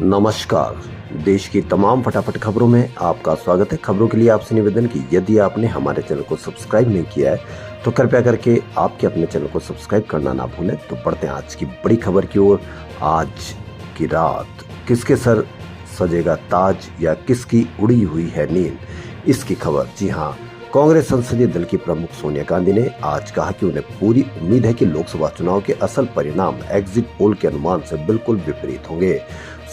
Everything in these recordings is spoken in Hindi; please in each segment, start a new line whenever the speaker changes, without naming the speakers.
नमस्कार। देश की तमाम फटाफट खबरों में आपका स्वागत है। खबरों के लिए आपसे निवेदन की यदि आपने हमारे चैनल को सब्सक्राइब नहीं किया है तो कृपया करके आपके अपने चैनल को सब्सक्राइब करना ना भूलें। तो बढ़ते हैं आज की बड़ी खबर की ओर। आज की रात किसके सर सजेगा ताज या किसकी उड़ी हुई है नींद, इसकी खबर। जी हाँ, कांग्रेस संसदीय दल की प्रमुख सोनिया गांधी ने आज कहा कि उन्हें पूरी उम्मीद है कि लोकसभा चुनाव के असल परिणाम एग्जिट पोल के अनुमान से बिल्कुल विपरीत होंगे।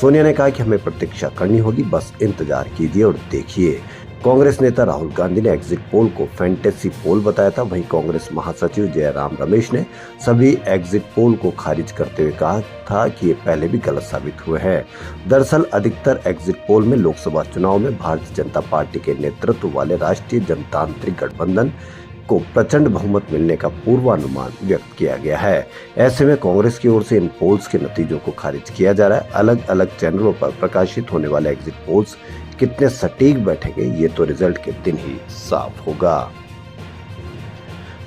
सोनिया ने कहा कि हमें प्रतीक्षा करनी होगी, बस इंतजार कीजिए और देखिए। कांग्रेस नेता राहुल गांधी ने एग्जिट पोल को फैंटेसी पोल बताया था। वहीं कांग्रेस महासचिव जयराम रमेश ने सभी एग्जिट पोल को खारिज करते हुए कहा था कि ये पहले भी गलत साबित हुए हैं। दरअसल अधिकतर एग्जिट पोल में लोकसभा चुनाव में भारतीय जनता पार्टी के नेतृत्व वाले राष्ट्रीय जनतांत्रिक गठबंधन को प्रचंड बहुमत मिलने का पूर्वानुमान व्यक्त किया गया है। ऐसे में कांग्रेस की ओर से इन पोल्स के नतीजों को खारिज किया जा रहा है। अलग अलग चैनलों पर प्रकाशित होने वाले एग्जिट पोल्स कितने सटीक बैठेंगे ये तो रिजल्ट के दिन ही साफ होगा।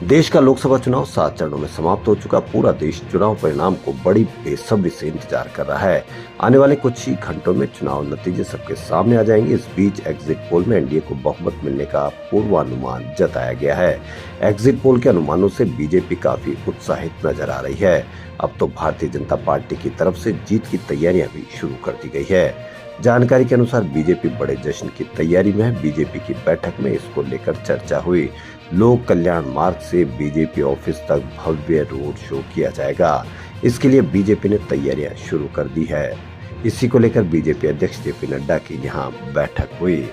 देश का लोकसभा चुनाव 7 चरणों में समाप्त हो चुका। पूरा देश चुनाव परिणाम को बड़ी बेसब्री से इंतजार कर रहा है। आने वाले कुछ ही घंटों में चुनाव नतीजे सबके सामने आ जाएंगे। इस बीच एग्जिट पोल में एनडीए को बहुमत मिलने का पूर्वानुमान जताया गया है। एग्जिट पोल के अनुमानों से बीजेपी काफी उत्साहित नजर आ रही है। अब तो भारतीय जनता पार्टी की तरफ से जीत की तैयारियां भी शुरू कर दी गई है। जानकारी के अनुसार बीजेपी बड़े जश्न की तैयारी में है। बीजेपी की बैठक में इसको लेकर चर्चा हुई। लोक कल्याण मार्ग से बीजेपी ऑफिस तक भव्य रोड शो किया जाएगा। इसके लिए बीजेपी ने तैयारियां शुरू कर दी है। इसी को लेकर बीजेपी अध्यक्ष जेपी नड्डा की यहां बैठक हुई।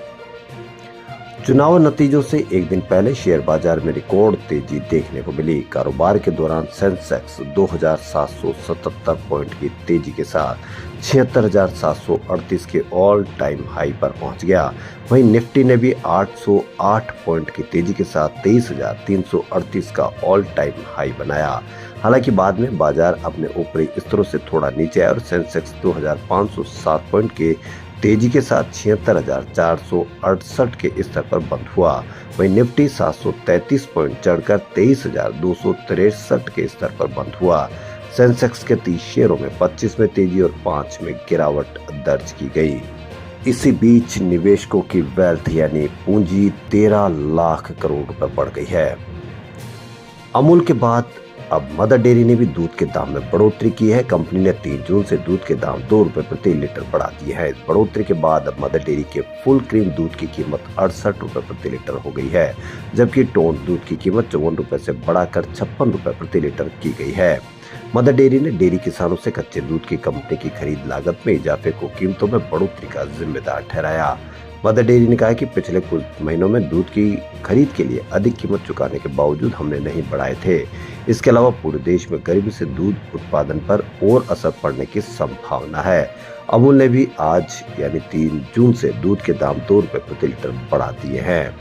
चुनाव नतीजों से एक दिन पहले शेयर बाजार में रिकॉर्ड तेजी देखने को मिली। कारोबार के दौरान सेंसेक्स 2777 पॉइंट की तेजी के साथ 76,738 के ऑल टाइम हाई पर पहुंच गया। वहीं निफ्टी ने भी 808 पॉइंट की तेजी के साथ 23,338 का ऑल टाइम हाई बनाया। हालांकि बाद में बाजार अपने ऊपरी स्तरों से थोड़ा नीचे आया और सेंसेक्स 2507 पॉइंट के तेजी के साथ 76,468 के स्तर पर बंद हुआ। वहीं निफ्टी 733 पॉइंट चढ़कर 23,263 के स्तर पर बंद हुआ। सेंसेक्स के 30 शेयरों में 25 में तेजी और 5 में गिरावट दर्ज की गई। इसी बीच निवेशकों की वेल्थ यानी पूंजी 13 लाख करोड़ रुपए बढ़ गई है। अमूल के बाद अब मदर डेयरी ने भी दूध के दाम में बढ़ोतरी की है। कंपनी ने 3 जून से दूध के दाम 2 रुपए प्रति लीटर बढ़ा दिए हैं। इस बढ़ोतरी के बाद अब मदर डेयरी के फुल क्रीम दूध की कीमत 68 रुपए प्रति लीटर हो गई है, जबकि टोन दूध की कीमत 54 रुपए से बढ़ाकर 56 रुपए प्रति लीटर की गई है। मदर डेयरी ने डेयरी किसानों से कच्चे दूध की कंपनी की खरीद लागत में इजाफे को कीमतों में बढ़ोतरी का जिम्मेदार ठहराया। मदर डेयरी ने कहा कि पिछले कुछ महीनों में दूध की खरीद के लिए अधिक कीमत चुकाने के बावजूद हमने नहीं बढ़ाए थे। इसके अलावा पूरे देश में गर्मी से दूध उत्पादन पर और असर पड़ने की संभावना है। अमूल ने भी आज यानी 3 जून से दूध के दाम 2 रुपए प्रति लीटर बढ़ा दिए हैं।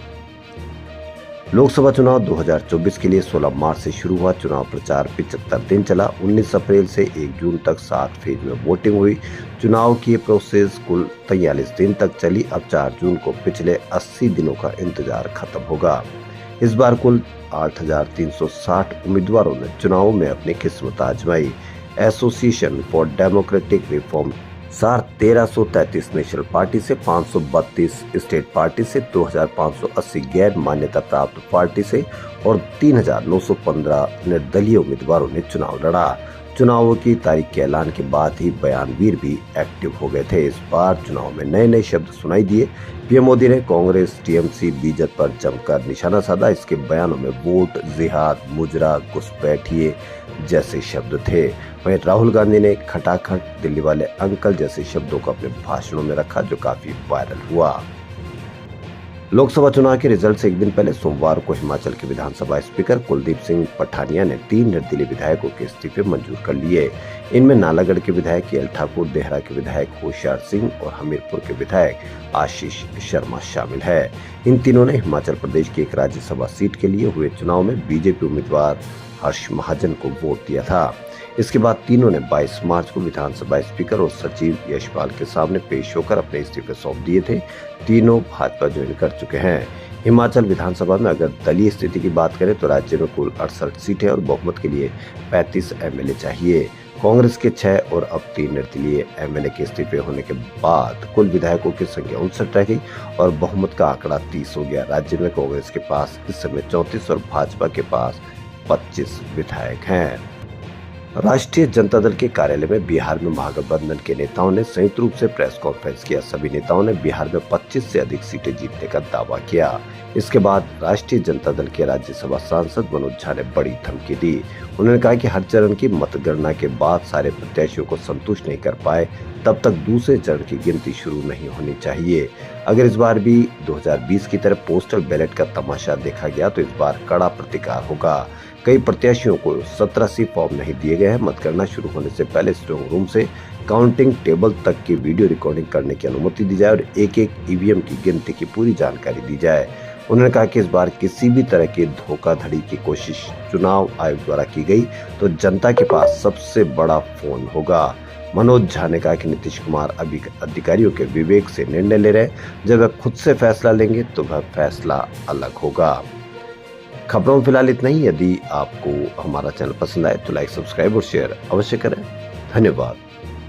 लोकसभा चुनाव 2024 के लिए 16 मार्च से शुरू हुआ चुनाव प्रचार 75 दिन चला। 19 अप्रैल से 1 जून तक 7 फेज में वोटिंग हुई। चुनाव की प्रोसेस कुल 43 दिन तक चली। अब 4 जून को पिछले 80 दिनों का इंतजार खत्म होगा। इस बार कुल 8,360 उम्मीदवारों ने चुनाव में अपनी किस्मत आजमाई। एसोसिएशन फॉर डेमोक्रेटिक रिफॉर्म सार 1333 नेशनल पार्टी से, 532 स्टेट पार्टी से, 2580 गैर मान्यता प्राप्त पार्टी से और 3915 निर्दलीय उम्मीदवारों ने चुनाव लड़ा। चुनावों की तारीख के ऐलान के बाद ही बयानवीर भी एक्टिव हो गए थे। इस बार चुनाव में नए नए शब्द सुनाई दिए। पीएम मोदी ने कांग्रेस, टीएमसी, बीजेपी पर जमकर निशाना साधा। इसके बयानों में वोट, जिहाद, मुजरा, घुसपैठिए जैसे शब्द थे। वहीं राहुल गांधी ने खटाखट, दिल्ली वाले अंकल जैसे शब्दों को अपने भाषणों में रखा, जो काफी वायरल हुआ। लोकसभा चुनाव के रिजल्ट से एक दिन पहले सोमवार को हिमाचल के विधानसभा स्पीकर कुलदीप सिंह पठानिया ने 3 निर्दलीय विधायकों के इस्तीफे मंजूर कर लिए। इनमें नालागढ़ के विधायक केएल ठाकुर, देहरा के विधायक होशियार सिंह और हमीरपुर के विधायक आशीष शर्मा शामिल है। इन तीनों ने हिमाचल प्रदेश की एक राज्यसभा सीट के लिए हुए चुनाव में बीजेपी उम्मीदवार हर्ष महाजन को वोट दिया था। इसके बाद तीनों ने 22 मार्च को विधानसभा स्पीकर और सचिव यशपाल के सामने पेश होकर अपने इस्तीफे सौंप दिए थे। तीनों भाजपा ज्वाइन कर चुके हैं। हिमाचल विधानसभा में अगर दलीय स्थिति की बात करें तो राज्य में कुल 68 सीटें और बहुमत के लिए 35 एमएलए चाहिए। कांग्रेस के 6 और अब 3 निर्दलीय एमएलए के इस्तीफे होने के बाद कुल विधायकों की संख्या 59 रह गई और बहुमत का आंकड़ा 30 हो गया। राज्य में कांग्रेस के पास इस समय 34 और भाजपा के पास 25 विधायक हैं। राष्ट्रीय जनता दल के कार्यालय में बिहार में महागठबंधन के नेताओं ने संयुक्त रूप से प्रेस कॉन्फ्रेंस किया। सभी नेताओं ने बिहार में 25 से अधिक सीटें जीतने का दावा किया। इसके बाद राष्ट्रीय जनता दल के राज्यसभा सांसद मनोज झा ने बड़ी धमकी दी। उन्होंने कहा कि हर चरण की मतगणना के बाद सारे प्रत्याशियों को संतुष्ट नहीं कर पाए तब तक दूसरे चरण की गिनती शुरू नहीं होनी चाहिए। अगर इस बार भी 2020 की तरह पोस्टल बैलेट का तमाशा देखा गया तो इस बार कड़ा प्रतिकार होगा। कई प्रत्याशियों को 17C फॉर्म नहीं दिए गए हैं। मतगणना शुरू होने से पहले स्ट्रांग रूम से काउंटिंग टेबल तक की वीडियो रिकॉर्डिंग करने की अनुमति दी जाए और एक एक ईवीएम की गिनती की पूरी जानकारी दी जाए। उन्होंने कहा कि इस बार किसी भी तरह की धोखाधड़ी की कोशिश चुनाव आयोग द्वारा की गई तो जनता के पास सबसे बड़ा फोन होगा। मनोज झा ने कहा कि नीतीश कुमार अभी अधिकारियों के विवेक से निर्णय ले रहे हैं। जब वह खुद से फैसला लेंगे तो वह फैसला अलग होगा। खबरों में फिलहाल इतना ही। यदि आपको हमारा चैनल पसंद आए तो लाइक, सब्सक्राइब और शेयर अवश्य करें। धन्यवाद।